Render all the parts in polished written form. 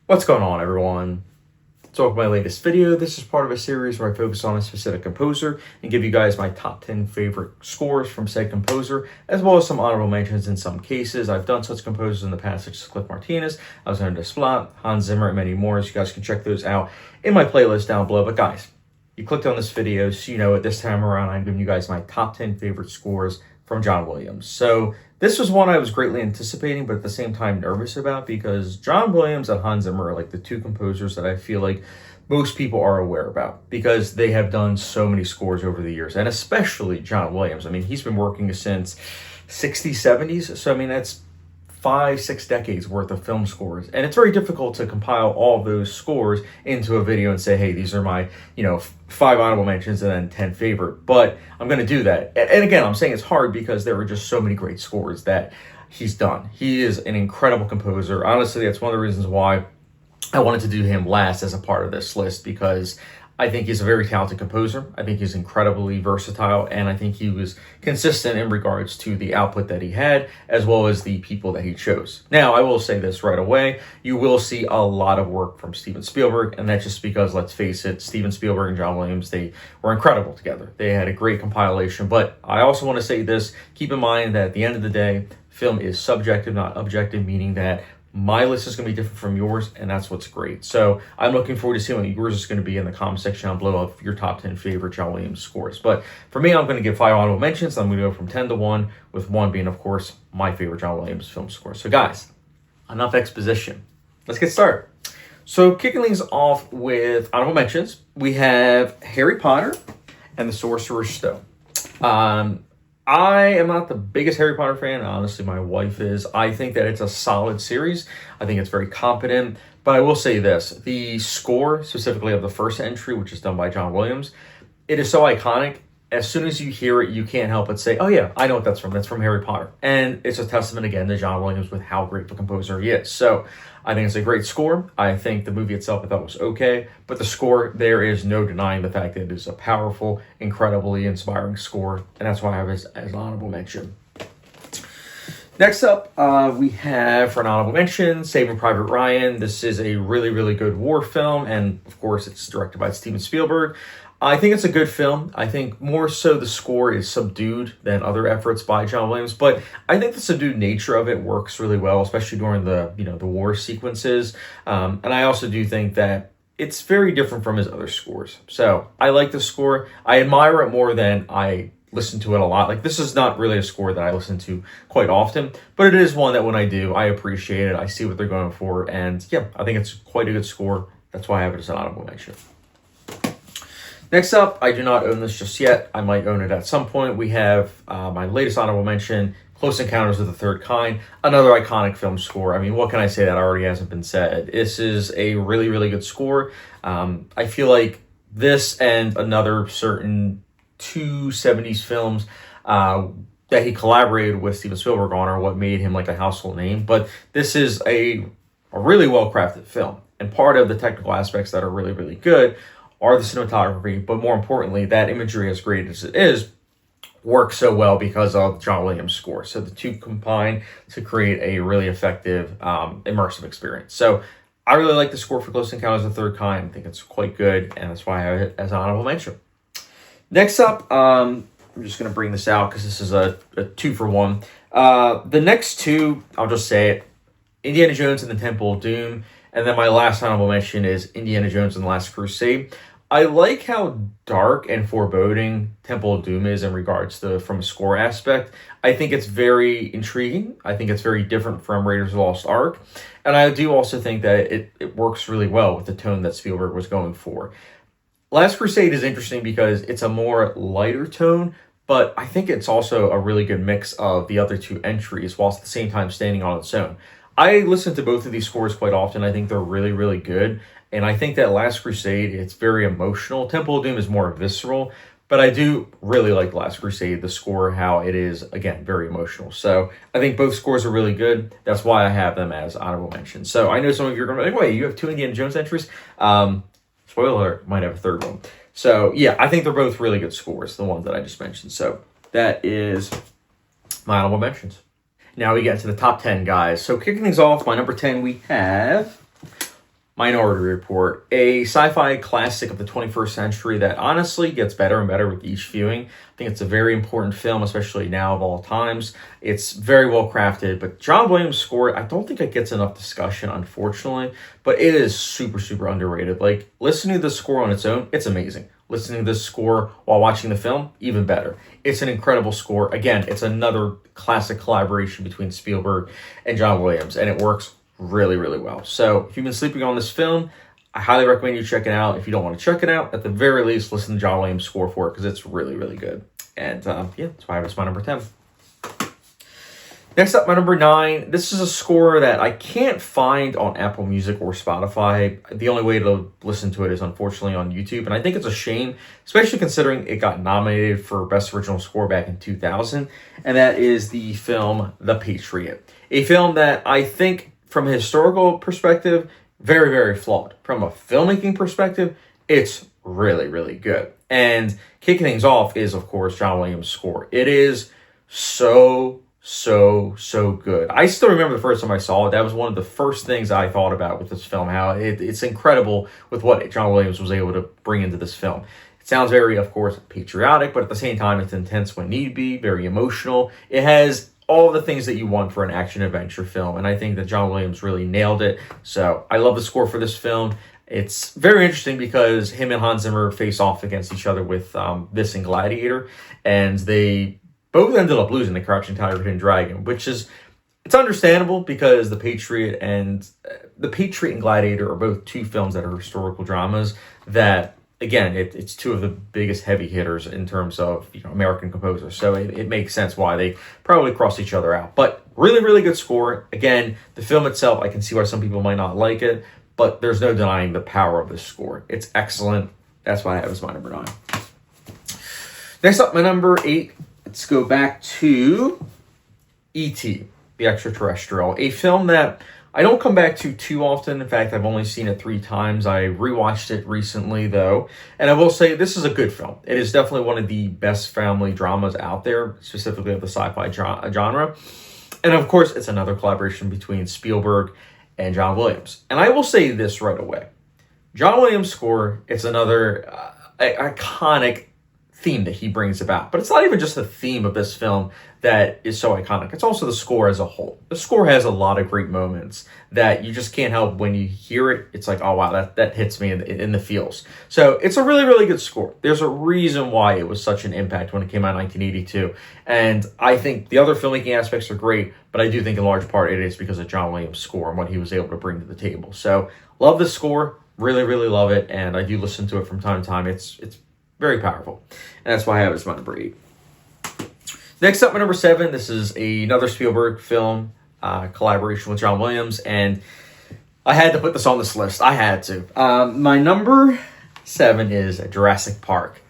What's going on, everyone? So welcome to my latest video. This is part of a series where I focus on a specific composer and give you guys my top 10 favorite scores from said composer, as well as some honorable mentions in some cases. I've done such composers in the past, such as Cliff Martinez, Alexander Desplat, Hans Zimmer, and many more, so you guys can check those out in my playlist down below. But guys, you clicked on this video, so you know it. This time around, I'm giving you guys my top 10 favorite scores from John Williams. So this was one I was greatly anticipating, but at the same time nervous about, because John Williams and Hans Zimmer are like the two composers that I feel like most people are aware about, because they have done so many scores over the years, and especially John Williams. I mean, he's been working since 60s, 70s. So I mean, that's 5-6 decades worth of film scores, and it's very difficult to compile all of those scores into a video and say, hey, these are my 5 honorable mentions and then 10 favorite. But I'm going to do that, and again, I'm saying it's hard because there were just so many great scores that he's done. He is an incredible composer. Honestly, that's one of the reasons why I wanted to do him last as a part of this list, because I think he's a very talented composer. I think he's incredibly versatile, and I think he was consistent in regards to the output that he had, as well as the people that he chose. Now, I will say this right away. You will see a lot of work from Steven Spielberg, and that's just because, let's face it, Steven Spielberg and John Williams, they were incredible together. They had a great compilation, but I also want to say this. Keep in mind that at the end of the day, film is subjective, not objective, meaning that my list is going to be different from yours, and that's what's great. So I'm looking forward to seeing what yours is going to be in the comment section down below of your top 10 favorite John Williams scores. But for me, I'm going to give 5 honorable mentions. I'm going to go from 10 to 1, with 1 being, of course, my favorite John Williams film score. So guys, enough exposition. Let's get started. So kicking things off with honorable mentions, we have Harry Potter and the Sorcerer's Stone. I am not the biggest Harry Potter fan. Honestly, my wife is. I think that it's a solid series. I think it's very competent. But I will say this. The score, specifically of the first entry, which is done by John Williams, it is so iconic. As soon as you hear it, you can't help but say, oh yeah, I know what that's from. That's from Harry Potter. And it's a testament, again, to John Williams with how great of a composer he is. So I think it's a great score. I think the movie itself, I thought, was okay. But the score, there is no denying the fact that it is a powerful, incredibly inspiring score. And that's why I have it as an honorable mention. Next up, we have, for an honorable mention, Saving Private Ryan. This is a really, really good war film. And of course, it's directed by Steven Spielberg. I think it's a good film. I think more so the score is subdued than other efforts by John Williams, but I think the subdued nature of it works really well, especially during the the war sequences. And I also do think that it's very different from his other scores. So I like the score. I admire it more than I listen to it a lot. Like, this is not really a score that I listen to quite often, but it is one that when I do, I appreciate it. I see what they're going for, and yeah, I think it's quite a good score. That's why I have it as an honorable mention. Next up, I do not own this just yet. I might own it at some point. We have my latest honorable mention, Close Encounters of the Third Kind, another iconic film score. I mean, what can I say that already hasn't been said? This is a really, really good score. I feel like this and another certain 2 70s films that he collaborated with Steven Spielberg on are what made him like a household name. But this is a really well-crafted film. And part of the technical aspects that are really, really good are the cinematography, but more importantly, that imagery, as great as it is, works so well because of John Williams' score. So the two combine to create a really effective, immersive experience. So I really like the score for Close Encounters of the Third Kind. I think it's quite good, and that's why I have it as an honorable mention. Next up, I'm just going to bring this out because this is a 2-for-1. The next two, I'll just say it, Indiana Jones and the Temple of Doom. And then my last honorable mention is Indiana Jones and the Last Crusade. I like how dark and foreboding Temple of Doom is in regards to from a score aspect. I think it's very intriguing. I think it's very different from Raiders of the Lost Ark. And I do also think that it works really well with the tone that Spielberg was going for. Last Crusade is interesting because it's a more lighter tone, but I think it's also a really good mix of the other two entries, whilst at the same time standing on its own. I listen to both of these scores quite often. I think they're really, really good. And I think that Last Crusade, it's very emotional. Temple of Doom is more visceral. But I do really like Last Crusade, the score, how it is, again, very emotional. So I think both scores are really good. That's why I have them as honorable mentions. So I know some of you are going to be like, wait, you have 2 Indiana Jones entries? Spoiler alert, might have a third one. So yeah, I think they're both really good scores, the ones that I just mentioned. So that is my honorable mentions. Now we get to the top 10, guys. So kicking things off, my number 10, we have Minority Report, a sci-fi classic of the 21st century that honestly gets better and better with each viewing. I think it's a very important film, especially now of all times. It's very well crafted, but John Williams' score, I don't think it gets enough discussion, unfortunately, but it is super, super underrated. Like, listening to the score on its own, it's amazing. Listening to this score while watching the film, even better. It's an incredible score. Again, it's another classic collaboration between Spielberg and John Williams, and it works really, really well. So if you've been sleeping on this film, I highly recommend you check it out. If you don't want to check it out, at the very least, listen to John Williams' score for it because it's really, really good. And yeah, that's why it's my number 10. Next up, my number 9. This is a score that I can't find on Apple Music or Spotify. The only way to listen to it is unfortunately on YouTube. And I think it's a shame, especially considering it got nominated for Best Original Score back in 2000. And that is the film The Patriot. A film that I think, from a historical perspective, very, very flawed. From a filmmaking perspective, it's really, really good. And kicking things off is, of course, John Williams' score. It is so good. I still remember the first time I saw it. That was one of the first things I thought about with this film, how it's incredible with what John Williams was able to bring into this film. It sounds very, of course, patriotic, but at the same time, it's intense when need be, very emotional. It has all the things that you want for an action-adventure film, and I think that John Williams really nailed it. So I love the score for this film. It's very interesting because him and Hans Zimmer face off against each other with this and Gladiator, and they both ended up losing the Crouching Tiger, Hidden Dragon, which is, it's understandable because The Patriot and Gladiator are both two films that are historical dramas that, again, it's two of the biggest heavy hitters in terms of American composers. So it makes sense why they probably cross each other out. But really, really good score. Again, the film itself, I can see why some people might not like it, but there's no denying the power of this score. It's excellent. That's why I have as my number 9. Next up, my number 8. Let's go back to E.T., the Extraterrestrial, a film that I don't come back to too often. In fact, I've only seen it 3 times. I rewatched it recently, though. And I will say this is a good film. It is definitely one of the best family dramas out there, specifically of the sci-fi genre. And of course, it's another collaboration between Spielberg and John Williams. And I will say this right away. John Williams' score, it's another iconic theme that he brings about. But it's not even just the theme of this film that is so iconic. It's also the score as a whole. The score has a lot of great moments that you just can't help when you hear it. It's like, oh wow, that hits me in the feels. So it's a really, really good score. There's a reason why it was such an impact when it came out in 1982. And I think the other filmmaking aspects are great, but I do think in large part it is because of John Williams' score and what he was able to bring to the table. So love the score. Really, really love it. And I do listen to it from time to time. It's very powerful. And that's why I have it as my number 8. Next up, my number 7. This is another Spielberg film, collaboration with John Williams. And I had to put this on this list. I had to. My number 7 is Jurassic Park.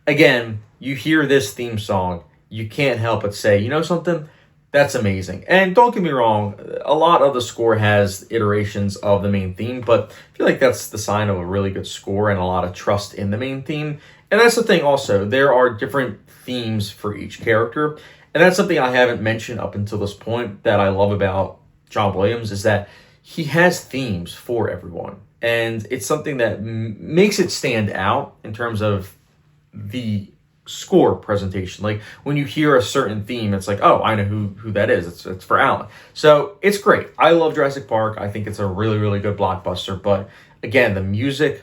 Again, you hear this theme song, you can't help but say, you know something? That's amazing. And don't get me wrong, a lot of the score has iterations of the main theme, but I feel like that's the sign of a really good score and a lot of trust in the main theme. And that's the thing also, there are different themes for each character. And that's something I haven't mentioned up until this point that I love about John Williams is that he has themes for everyone. And it's something that makes it stand out in terms of the score presentation. Like when you hear a certain theme, it's like, oh, I know who that is. It's for Alan. So it's great. I love Jurassic Park. I think it's a really, really good blockbuster. But again, the music,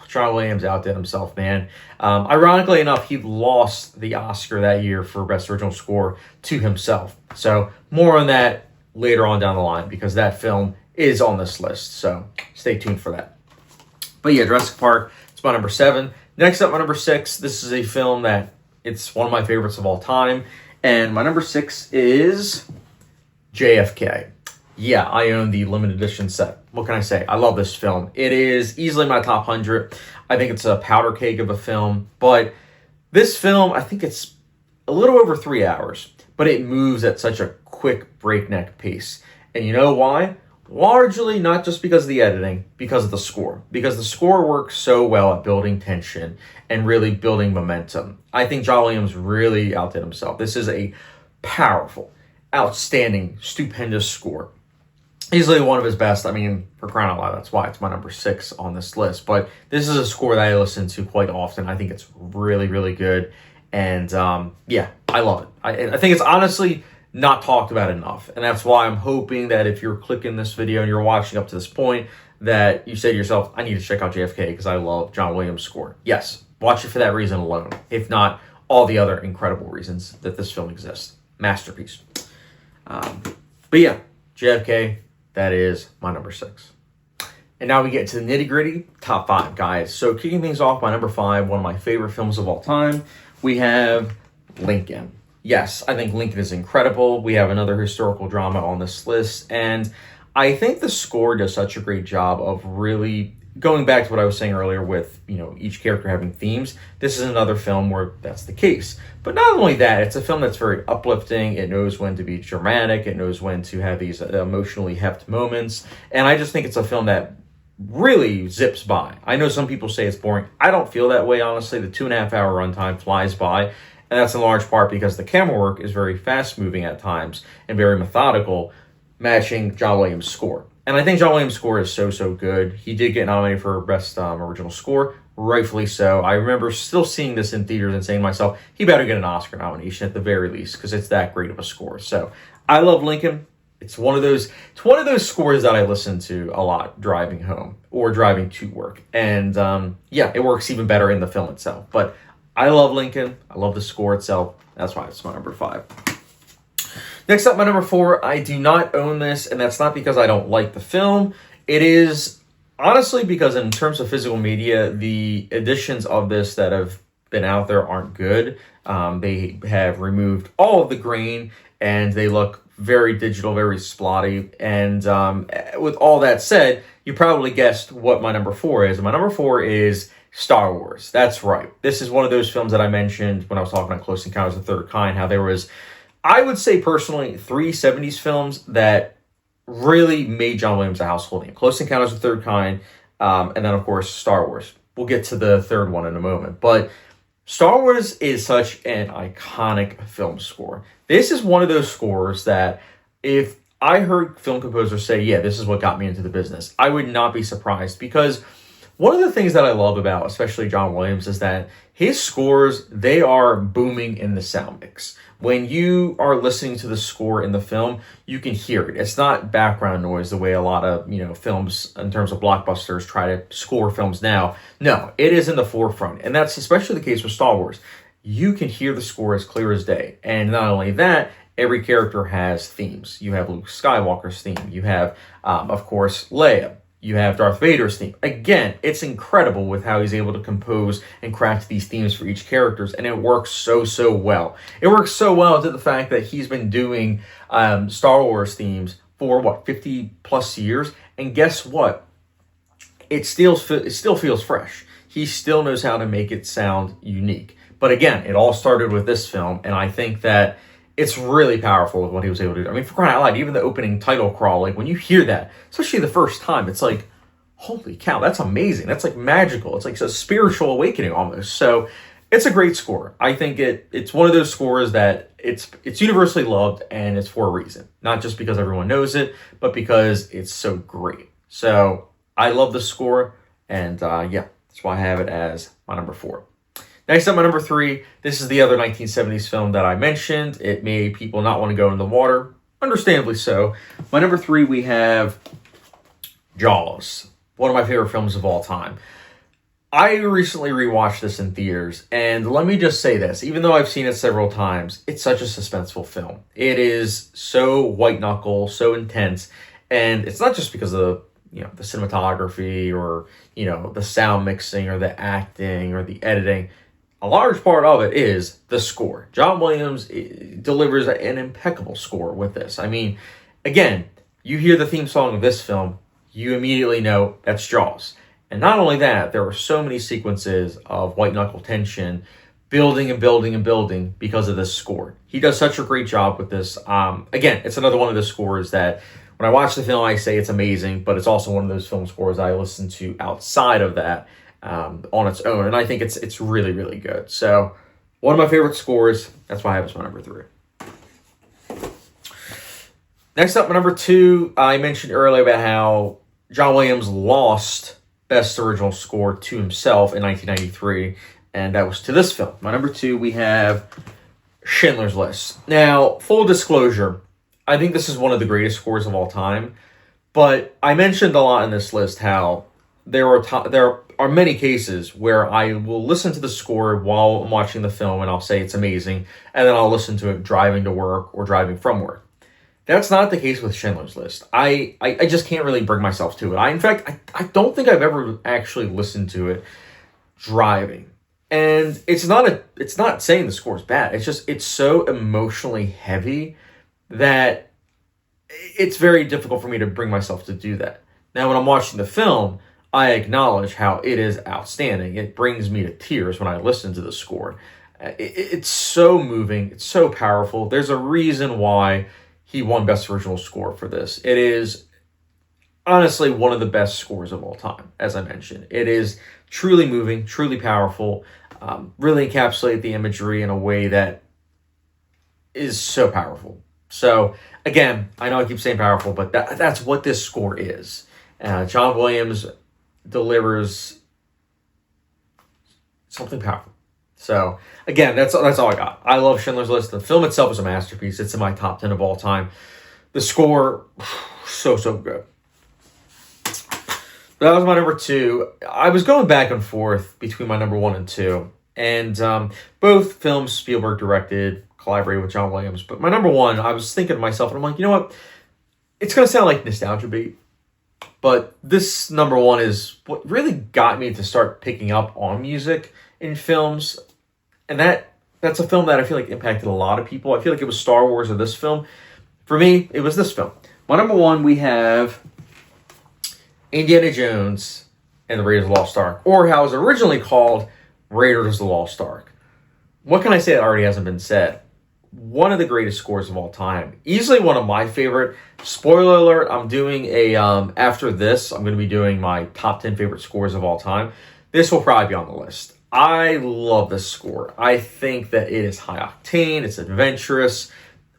John Williams outdid himself, man. Ironically enough, he lost the Oscar that year for Best Original Score to himself. So more on that later on down the line because that film is on this list. So stay tuned for that. But yeah, Jurassic Park, it's my number 7. Next up, my number 6. This is a film that it's one of my favorites of all time. And my number 6 is JFK. Yeah, I own the limited edition set. What can I say? I love this film. It is easily my top 100. I think it's a powder keg of a film. But this film, I think it's a little over 3 hours. But it moves at such a quick breakneck pace. And you know why? Largely not just because of the editing, because of the score. Because the score works so well at building tension and really building momentum. I think John Williams really outdid himself. This is a powerful, outstanding, stupendous score. easily one of his best. I mean, for crying out loud, that's why it's my number 6 on this list. But this is a score that I listen to quite often. I think it's really, really good. And yeah, I love it. I think it's honestly not talked about enough. And that's why I'm hoping that if you're clicking this video and you're watching up to this point, that you say to yourself, I need to check out JFK because I love John Williams' score. Yes, watch it for that reason alone. If not, all the other incredible reasons that this film exists. Masterpiece. But yeah, JFK, that is my number 6. And now we get to the nitty-gritty top 5, guys. So kicking things off, my number 5, one of my favorite films of all time, we have Lincoln. Yes, I think Lincoln is incredible. We have another historical drama on this list, and I think the score does such a great job of really going back to what I was saying earlier with, each character having themes. This is another film where that's the case. But not only that, it's a film that's very uplifting. It knows when to be dramatic. It knows when to have these emotionally heft moments. And I just think it's a film that really zips by. I know some people say it's boring. I don't feel that way, honestly. The 2.5-hour runtime flies by. And that's in large part because the camera work is very fast-moving at times and very methodical, matching John Williams' score. And I think John Williams' score is so good. He did get nominated for Best Original Score, rightfully so. I remember still seeing this in theaters and saying to myself, he better get an Oscar nomination at the very least, because it's that great of a score. So I love Lincoln. It's one of those scores that I listen to a lot driving home or driving to work. And yeah, it works even better in the film itself. But I love Lincoln. I love the score itself. That's why it's my number 5. Next up, my number 4, I do not own this, and that's not because I don't like the film. It is honestly because in terms of physical media, the editions of this that have been out there aren't good. They have removed all of the grain, and they look very digital, very splotty. And with all that said, you probably guessed what my number 4 is. And my number 4 is Star Wars. That's right. This is one of those films that I mentioned when I was talking about Close Encounters of the Third Kind, how there was, I would say personally, 3 70s films that really made John Williams a household name. Close Encounters of the Third Kind, and then, of course, Star Wars. We'll get to the third one in a moment. But Star Wars is such an iconic film score. This is one of those scores that if I heard film composers say, yeah, this is what got me into the business, I would not be surprised, because one of the things that I love about especially John Williams is that his scores, they are booming in the sound mix. When you are listening to the score in the film, you can hear it. It's not background noise the way a lot of, films in terms of blockbusters try to score films now. No, it is in the forefront. And that's especially the case with Star Wars. You can hear the score as clear as day. And not only that, every character has themes. You have Luke Skywalker's theme. You have, of course, Leia. You have Darth Vader's theme. Again, it's incredible with how he's able to compose and craft these themes for each character, and it works so well. It works so well to the fact that he's been doing Star Wars themes for, 50 plus years, and guess what? It still feels fresh. He still knows how to make it sound unique. But again, it all started with this film, and I think that it's really powerful with what he was able to do. I mean, for crying out loud, even the opening title crawl, like when you hear that, especially the first time, it's like, holy cow, that's amazing. That's like magical. It's like a spiritual awakening almost. So it's a great score. I think it's one of those scores that it's universally loved, and it's for a reason. Not just because everyone knows it, but because it's so great. So I love the score, and yeah, that's why I have it as my number 4. Next up, my number 3, this is the other 1970s film that I mentioned. It made people not want to go in the water, understandably so. My number 3, we have Jaws, one of my favorite films of all time. I recently rewatched this in theaters, and let me just say this, even though I've seen it several times, it's such a suspenseful film. It is so white-knuckle, so intense, and it's not just because of the cinematography or, the sound mixing or the acting or the editing. A large part of it is the score. John Williams delivers an impeccable score with this. I mean, again, you hear the theme song of this film, you immediately know that's Jaws. And not only that, there are so many sequences of white-knuckle tension building and building and building because of this score. He does such a great job with this. Again, it's another one of the scores that when I watch the film, I say it's amazing, but it's also one of those film scores I listen to outside of that on its own, and I think it's really, really good. So one of my favorite scores, that's why I have it as my number 3. Next up, my number 2, I mentioned earlier about how John Williams lost Best Original Score to himself in 1993, and that was to this film. My number 2, we have Schindler's List. Now, full disclosure, I think this is one of the greatest scores of all time, but I mentioned a lot in this list how there are many cases where I will listen to the score while I'm watching the film and I'll say it's amazing, and then I'll listen to it driving to work or driving from work. That's not the case with Schindler's List. I just can't really bring myself to it. In fact, I don't think I've ever actually listened to it driving. And it's not saying the score's bad. It's so emotionally heavy that it's very difficult for me to bring myself to do that. Now, when I'm watching the film, I acknowledge how it is outstanding. It brings me to tears when I listen to the score. It's so moving. It's so powerful. There's a reason why he won Best Original Score for this. It is honestly one of the best scores of all time, as I mentioned. It is truly moving, truly powerful, really encapsulate the imagery in a way that is so powerful. So, again, I know I keep saying powerful, but that's what this score is. John Williams delivers something powerful. So, again, that's all I got. I love Schindler's List. The film itself is a masterpiece. It's in my top 10 of all time. The score, so good. That was my number 2. I was going back and forth between my number 1 and 2. And both films Spielberg directed, collaborated with John Williams. But my number 1, I was thinking to myself, and I'm like, you know what? It's going to sound like nostalgia bait. But this number 1 is what really got me to start picking up on music in films. And that's a film that I feel like impacted a lot of people. I feel like it was Star Wars or this film. For me, it was this film. My number 1, we have Indiana Jones and the Raiders of the Lost Ark, or how it was originally called, Raiders of the Lost Ark. What can I say that already hasn't been said? One of the greatest scores of all time. Easily one of my favorite. Spoiler alert, I'm doing after this, I'm going to be doing my top 10 favorite scores of all time. This will probably be on the list. I love this score. I think that it is high octane, it's adventurous.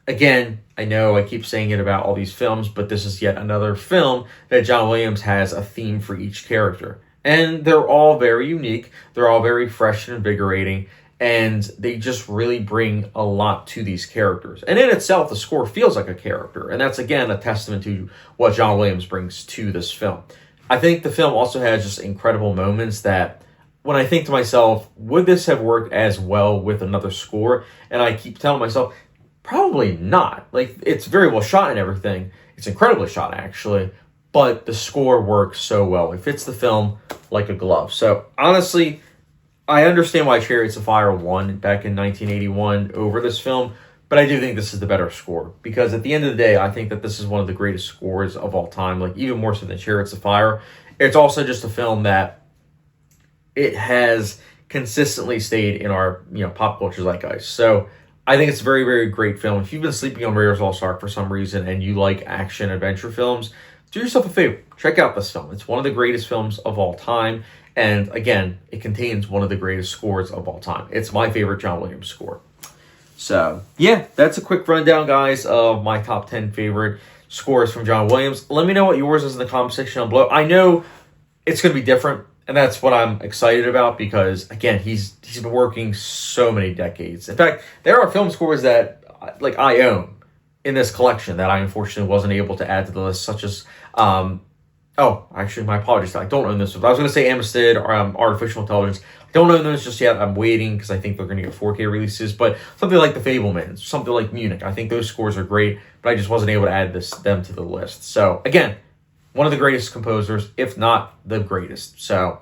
Again, I know I keep saying it about all these films, but this is yet another film that John Williams has a theme for each character. And they're all very unique, they're all very fresh and invigorating, and they just really bring a lot to these characters. And in itself, the score feels like a character, and that's, again, a testament to what John Williams brings to this film. I think the film also has just incredible moments that when I think to myself, would this have worked as well with another score? And I keep telling myself, probably not. Like, it's very well shot and everything. It's incredibly shot, actually. But the score works so well. It fits the film like a glove. So, honestly, I understand why Chariots of Fire won back in 1981 over this film. But I do think this is the better score. Because at the end of the day, I think that this is one of the greatest scores of all time. Like, even more so than Chariots of Fire. It's also just a film that it has consistently stayed in our pop culture zeitgeist. So I think it's a very, very great film. If you've been sleeping on Raiders of the Lost Ark for some reason and you like action adventure films, do yourself a favor. Check out this film. It's one of the greatest films of all time. And again, it contains one of the greatest scores of all time. It's my favorite John Williams score. So yeah, that's a quick rundown, guys, of my top 10 favorite scores from John Williams. Let me know what yours is in the comment section down below. I know it's going to be different. And that's what I'm excited about because, again, he's been working so many decades. In fact, there are film scores that I own in this collection that I unfortunately wasn't able to add to the list, such as, actually, my apologies. I don't own this one. I was going to say Amistad or Artificial Intelligence. I don't own those just yet. I'm waiting because I think they're going to get 4K releases. But something like The Fabelmans, something like Munich, I think those scores are great, but I just wasn't able to add them to the list. So, again, one of the greatest composers, if not the greatest. So,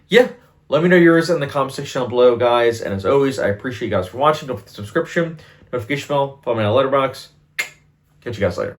yeah, let me know yours in the comment section down below, guys. And as always, I appreciate you guys for watching. Don't forget the subscription, notification bell, follow me on Letterboxd. Catch you guys later.